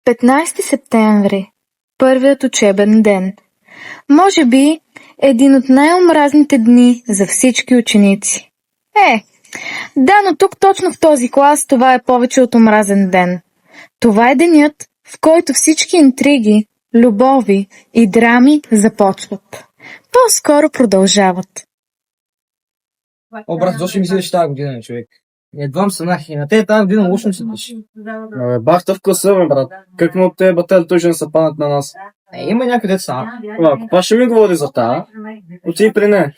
15 септември. Първият учебен ден. Може би един от най-омразните дни за всички ученици. Да, но тук точно в този клас това е повече от омразен ден. Това е денят, в който всички интриги, любови и драми започват. По-скоро продължават. Брат, защо ми седиш тази година, човек? Едва се нахи. На те тази година лошо се пише. Бахта в класа, бе, брат. Как му от тези батали той ще се паднат на нас? Има някъде са. Каква ще ми говори за тая? Отиди при нея.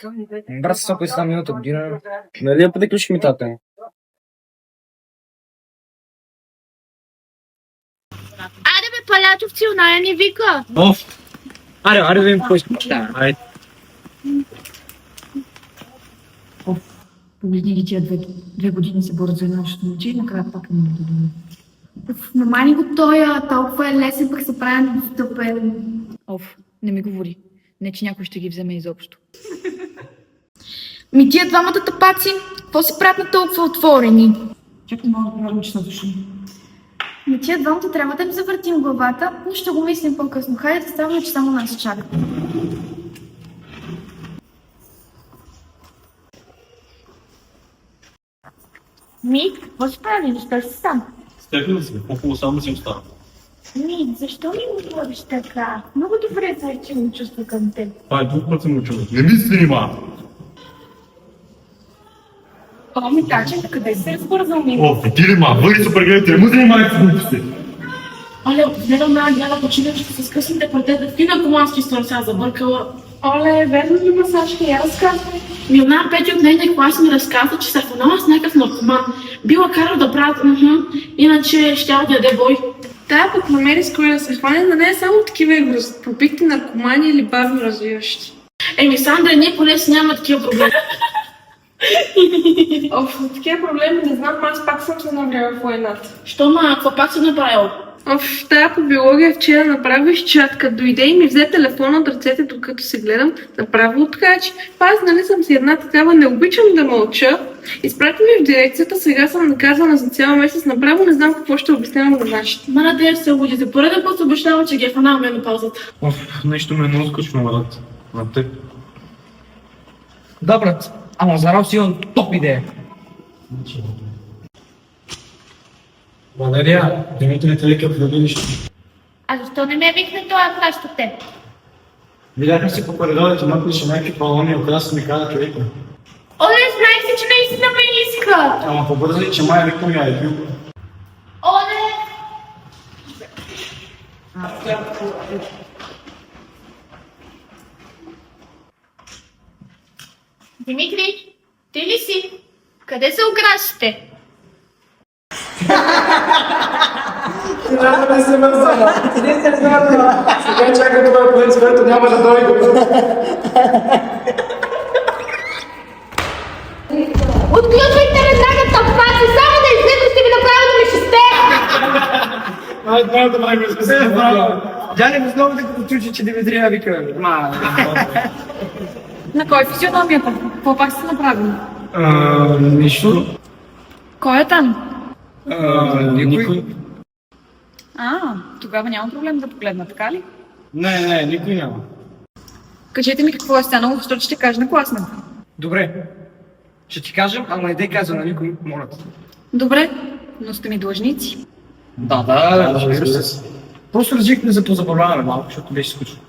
Брат, се сопа и сега миналата година. Нали я приключих митата? Аре бе, Палячовци, оная ни вика. Аре да им поискам. Да, айде. Погледни ги тия две години се борят за едно нещо момче и накрая пак не да думи. Мамани го тоя, толкова е лесен, пък се прави недостъпен. Не ми говори. Не, че някой ще ги вземе изобщо. Тия двамата тапаци, какво се правят на толкова отворени? Чак не мога да правим, че са дошли. Тия двамата трябва да им завъртим главата, но ще го мислим по-късно. Хайде да ставаме, че само нас чакат. Какво се прави? Защо си сам? Стефан си, по-хубаво само си остана. Защо ми го говориш така? Много добре знаеш, че ми чувства към теб. Това е друг път съм учил. Не ми се занимава! Таче, къде се разбързал ми? Ти ли ма, бъди супер гледайте, не му занимавайте с глупости. Гледам на Гяла почина, че се скъсните партета в кинокомански стор сега забъркала. Верно ли масажка? Я разказвай. Милна Петя от нейния клас ми разказва, че се фанала с някакъв наркоман. Била карал да правят, иначе щял да яде бой. Тая пък намери с кой да се хване, да не е само такива пропитни наркомани или бавно развиващи. Сандра, ние поне си няма такива проблеми. Такива проблеми не знам, аз пак съм се навряла в войната. Какво пак си направил? Тая по биология вчера направо изчатка. Дойде и ми взе телефона от ръцете, докато се гледам, направо откачи. Аз нали съм си една такава, не обичам да мълча. Изпрати ми в дирекцията, сега съм наказана за цял месец, направо не знам какво ще обяснявам на нашите. Надея се луди, за пореден път се обещава, че ги е фанал менопаузата. Нещо ме е много скучно, брат. На теб. Да, брат. Ама за Рал си имам топ идея. Валерия, Димитрий лекар в родилище. Защо не ме викне това плащ от теб? Видяхме се по коридорите, мъкнеше някакви балони, откъде се ми каза човека. Знаех си, че наистина ме иска! Ама побързай, че май викам я е бил. Димитри, ти ли си? Къде са украсите? Трябва да се мързана. Сега чака това принц, което няма да дойде. Отключвайте веднага тапаци, само да излизам ще ви направя да ме шесте! Трябва да правим спасение. Дяне ми знову да чучи, че Димитрия вика. На кой физиономията? Какво пак сте направили? Нищо. Кой е там? Никой. Тогава няма проблем да погледна, така ли? Не, никой няма. Кажете ми какво е станало, защото ще кажа на класната. Добре. Ще ти кажем, ама не дей казва на никой, моля те. Добре, но сте ми длъжници. Да, разбира се. Просто решихме да позабавляваме малко, защото беше скучно.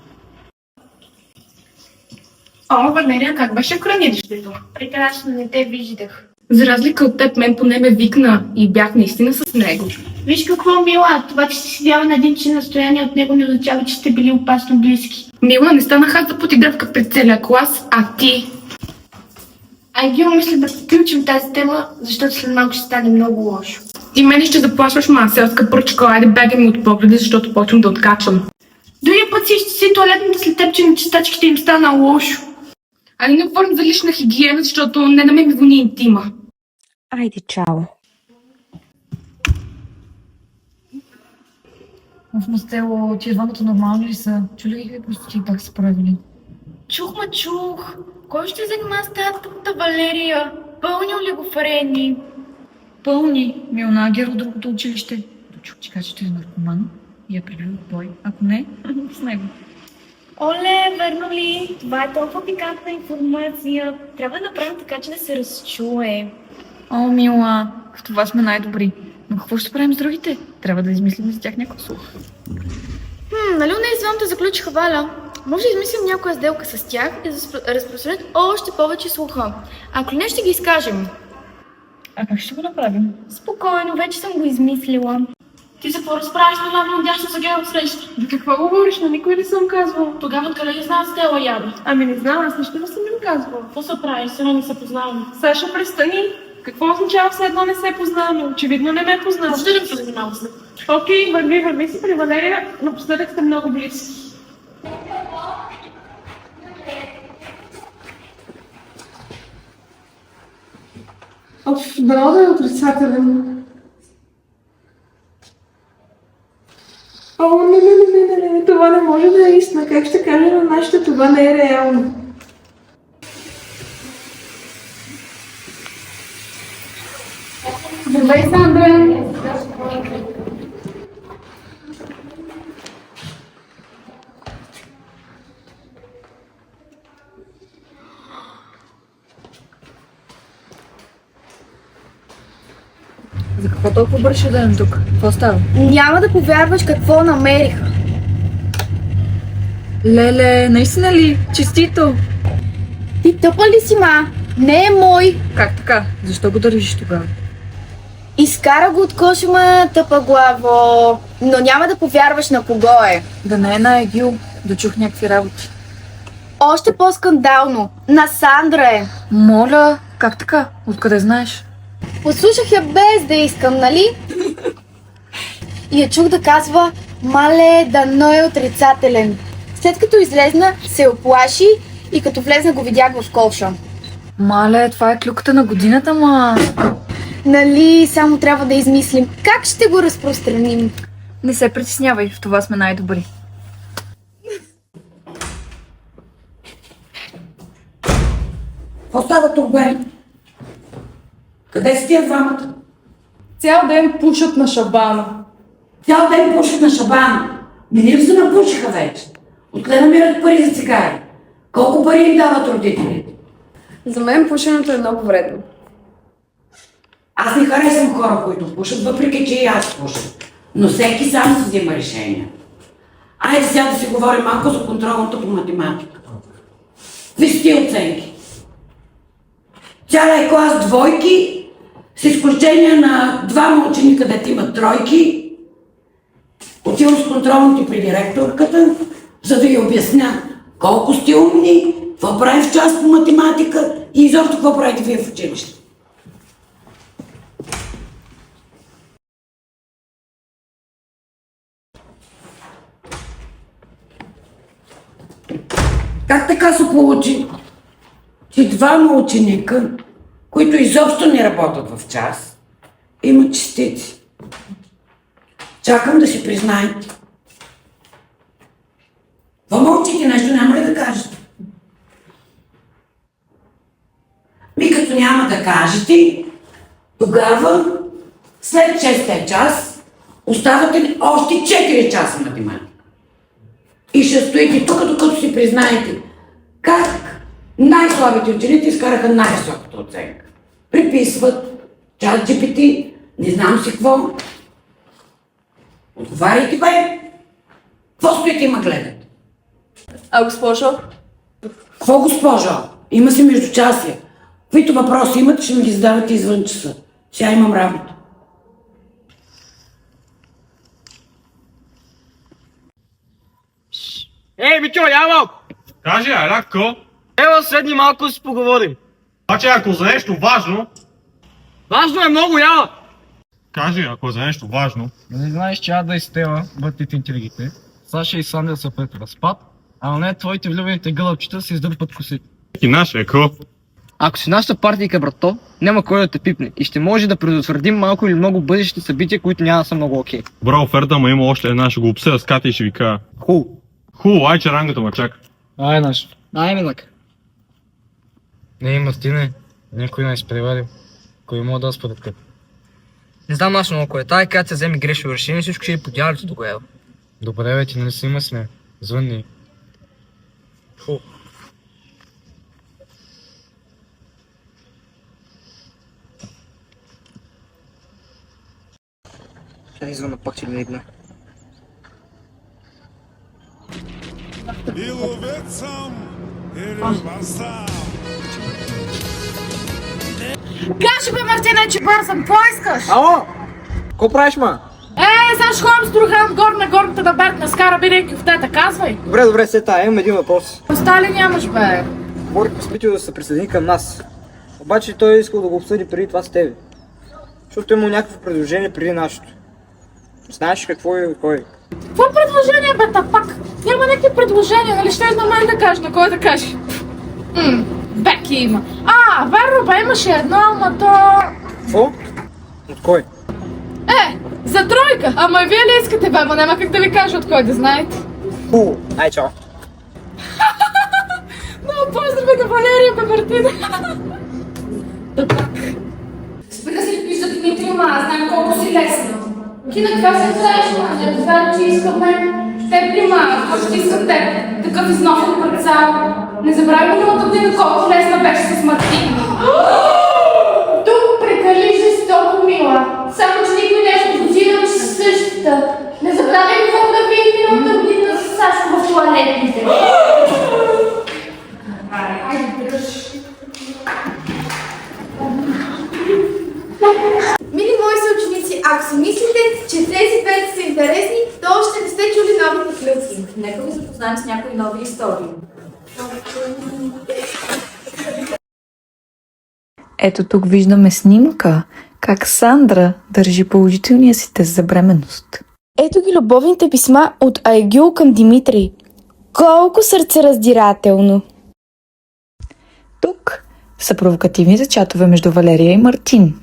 Валерия, как беше хранилището? Прекрасно, не те виждах. За разлика от теб, мен поне ме викна и бях наистина с него. Виж какво, Мила, това, че си седяла на един чин разстояние от него не означава, че сте били опасно близки. Мила, не станах аз за подигравка пред целия клас, а ти. Гил, мисля да приключим тази тема, защото след малко ще стане много лошо. Ти мене ще заплашваш маселска пръчка, айде бегай ми от погледа, защото почвам да откачам. Другия път си изчиси туалетната след теб, че на чистачките им стана лошо. Не говорим за лична хигиена, защото не на мен ми вони интима. Айде, чао. В Мастело, тия двамата нормални ли са? Чули ги просто ти как са правили? Чух. Кой ще занима с тази тъпта Валерия? Пълнил ли го Френи? Пълни. Милнагер от другото училище. Чух, че каже, че е наркоман. и е прилюбил той. Ако не, с него. Оле, верно ли? Това е толкова пикантна информация. Трябва да направим така, че да се разчуе. О, мила, в това сме най-добри. Но какво ще правим с другите? Трябва да измислим за тях някой слух. Нали не извън заключиха Валя? Може да измислим някоя сделка с тях и да разпространят още повече слуха. Ако не, ще ги изкажем. А как ще го направим? Спокойно, вече съм го измислила. Ти се поразправиш на ляво надясно за гел среща. Какво говориш? На никой не съм казвала. Тогава откъде ги знаят с тела яда? Ами не знам, аз нищо не съм им казвала. Какво се прави? Сега не се познаваме. Саша, престани. Какво означава все едно не се познаваме? Очевидно не ме познаваш. Може да се занимава с него? Окей, върви си при Валерия, напоследък сте много близки. Дано да е отрицателен. О, не, това не може да е истина. Как ще кажа на нашите, това не е реално. Здравей, Сандра! За какво толкова бърше да е тук? Какво става? Няма да повярваш какво намерих. Леле, наистина ли? Честито! Ти тъпа ли си, ма? Не е мой. Как така? Защо го държиш тогава? Изкара го от кошма, тъпа главо. Но няма да повярваш на кого е. Да не е на Егил, да чух някакви работи. Още по-скандално. На Сандра е. Моля, как така? Откъде знаеш? Послушах я без да искам, нали? И я чух да казва: мале, дано е отрицателен. След като излезна, се оплаши и като влезна го видях в коша. Мале, това е клюката на годината, ма. Нали, само трябва да измислим как ще го разпространим. Не се притеснявай, в това сме най-добри. Какво става тук, бе? Къде си тия двамата? Цял ден пушат на шабана. Цял ден пушат на шабана. Минали се напушиха вече. Откъде намират пари за цигари? Колко пари им дават родителите? За мен пушенето е много вредно. Аз не харесвам хора, които пушат, въпреки че и аз пуша. Но всеки сам си взима решения. Айде сега да си говорим малко за контролната по математика. Вижте оценки. Цяла е клас двойки, с изключение на двама ученика, дето имат тройки. Отивам с контролните при директорката, за да й обясня колко сте умни, какво прави в част по математика и изобщо какво правите вие в училище. Как така се получи, че двама ученика, които изобщо не работят в час, имат частици? Чакам да си признаете. Какво мълчите? Нещо няма ли да кажете? Като няма да кажете, тогава след 6 час оставате ли още 4 часа математика. И ще стоите тук, докато си признаете как най-слабите ученици изкараха най-високата оценка. Приписват, чат GPT, не знам си какво. Отговаряйте, бе! Какво стоите и ма гледате? А госпожо? Какво, госпожо? Има си междучасия. Каквито въпроси имате, ще ми ги задавате извън часа. Сега имам работа. Ей, Митьо, я малко! Кажи, Аляко. Ева, седни малко да си поговорим. Значи, ако за нещо важно, Важно е много, ява! кажи, ако за нещо важно. Не знаеш, че Ада и Стела, бъдете интригите. Саша и Сандра са пред разпад, а не твоите влюбените гълъбчета се издърпат косите. И наш е ко. Ако си нашата партийка, брато, няма кой да те пипне и ще може да предотвратим малко или много бъдещи събития, които няма да са много окей. Добра оферта, ма има още една, ще го обсъда с Катя и ще ви кажа. Хубаво, ай, че рангата ма чака. Ай, наш. Ай, минак. Не, Мартине, някой не е изпреварил. Кой мога да според теб? Не знам аз много кое. Тая Катя вземе грешно решение, всичко ще е по дялото тогава. Добре, бе, ти нали си има с нея? Звънни. Ху. Ще извън пак, че не идна. И ловец съм, и рибар съм. Кажи бе, Мартина, че бързам, какво искаш? Ало! Ко правиш, ма? Сега ще ходим с друга гор на горната да беркна, скара биде кюфтета, казвай. Добре, сета, имам един въпрос. Остали нямаш, бе. Говорихме с Митю да се присъедини към нас. Обаче той искал да го обсъди преди това с тебе. Защото има някакво предложение преди нашето. Знаеш какво е кой? Какво предложение, бе, пак? Няма някакви предложения, нали ще на мен да кажеш, на кой да кажеш? Беки има. Верно, бе, имаше едно, ама то... Какво? От кой? За тройка! Ама и вие ли искате, бе? Ама няма как да ви кажа от кой да знаете. Хубаво, ай чао. Много поздрави на Валерия, бе, Мартина. Да пак. Спри да си вижда Дмитрий, ма, аз знам колко си лесно. Ти на каква се правиш, ма? Не разбрах, че искаме те прима, какво ще искам теб? Такъв износен парцал. Не забравяй миналата година колко лесна беше с Мартин. Тук прекали жестоко, мила. Само, че никой не ще подозира, че са същата. Не забравяй какво да ви миналата година с Сашко в туалетните. Айде, дръж. Мили мои съученици, ако си мислите, че тези песни са интересни, то още не сте чули новите клюки. Нека ви запознаем с някои нови истории. Ето тук виждаме снимка, как Сандра държи положителния си тест за бременност. Ето ги любовните писма от Айгюл към Димитрий. Колко сърцераздирателно! Тук са провокативните чатове между Валерия и Мартин.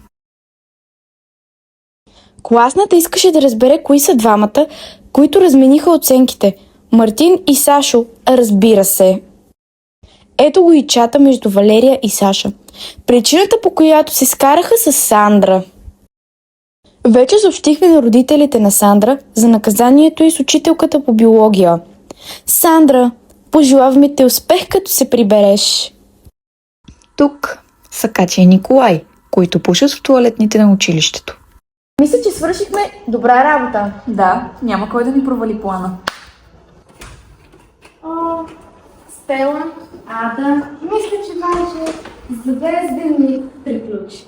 Класната искаше да разбере кои са двамата, които размениха оценките. Мартин и Сашо, разбира се. Ето го и чата между Валерия и Саша. Причината, по която се скараха с Сандра. Вече съобщихме на родителите на Сандра за наказанието и с учителката по биология. Сандра, пожелаваме те успех, като се прибереш. Тук са Катя и Николай, които пушат в туалетните на училището. Мисля, че свършихме добра работа. Да, няма кой да ни провали плана. Стела, Ада, мисля, че може за 10 дни приключи.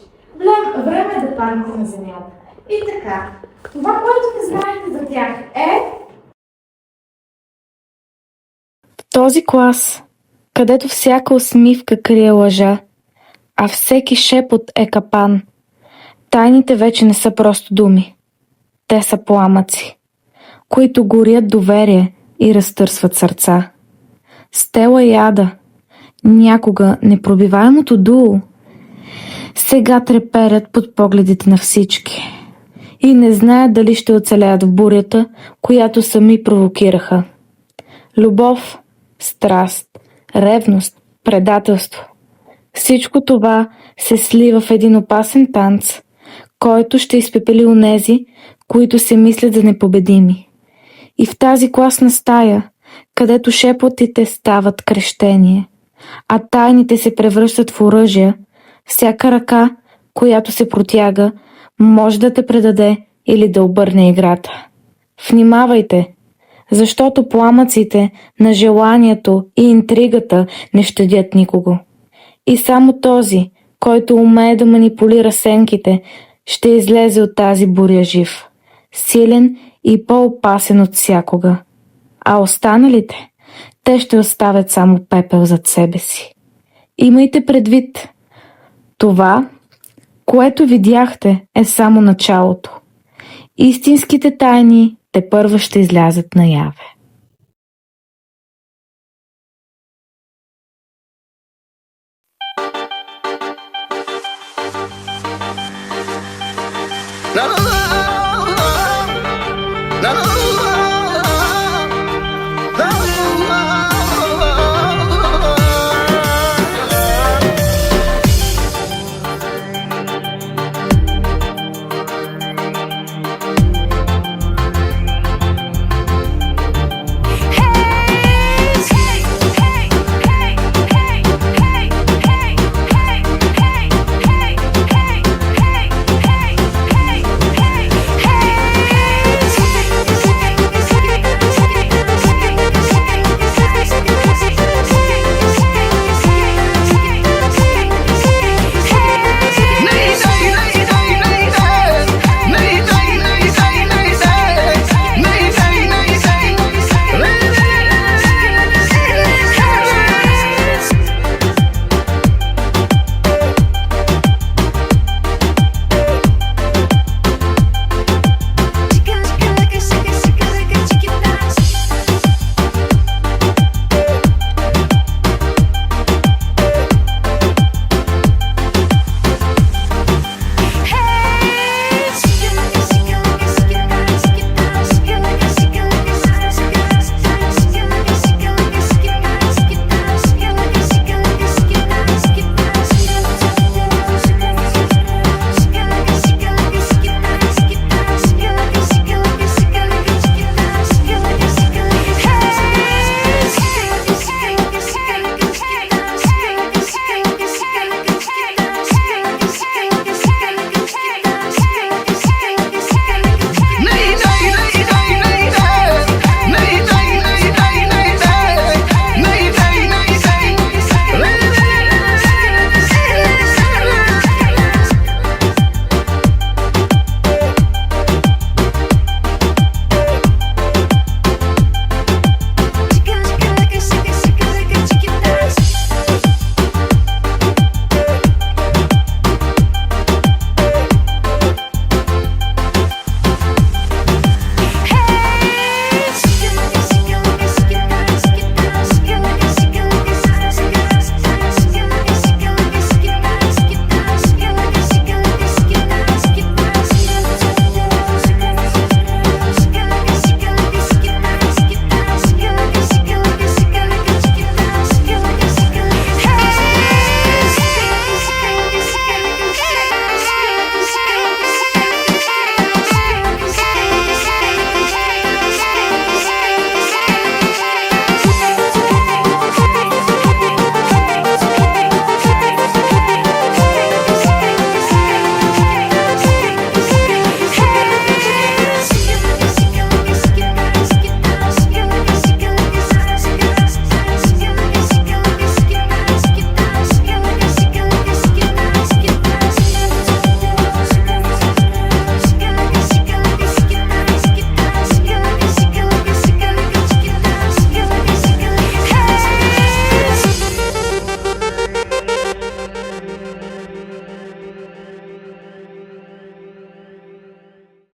Време е да паднете на земята. И така, това, което не знаете за тях е... В този клас, където всяка усмивка крие лъжа, а всеки шепот е капан, тайните вече не са просто думи. Те са пламъци, които горят доверие и разтърсват сърца. Стела и Ада, някога непробиваемото дуо, сега треперят под погледите на всички и не знаят дали ще оцелеят в бурята, която сами провокираха. Любов, страст, ревност, предателство. Всичко това се слива в един опасен танц, който ще изпепели онези, които се мислят за непобедими. И в тази класна стая, където шепотите стават крещение, а тайните се превръщат в оръжия, всяка ръка, която се протяга, може да те предаде или да обърне играта. Внимавайте, защото пламъците на желанието и интригата не щадят никого. И само този, който умее да манипулира сенките, ще излезе от тази буря жив, силен и по-опасен от всякога. А останалите, те ще оставят само пепел зад себе си. Имайте предвид, това, което видяхте, е само началото. Истинските тайни тепърва ще излязат наяве. La la la la la la la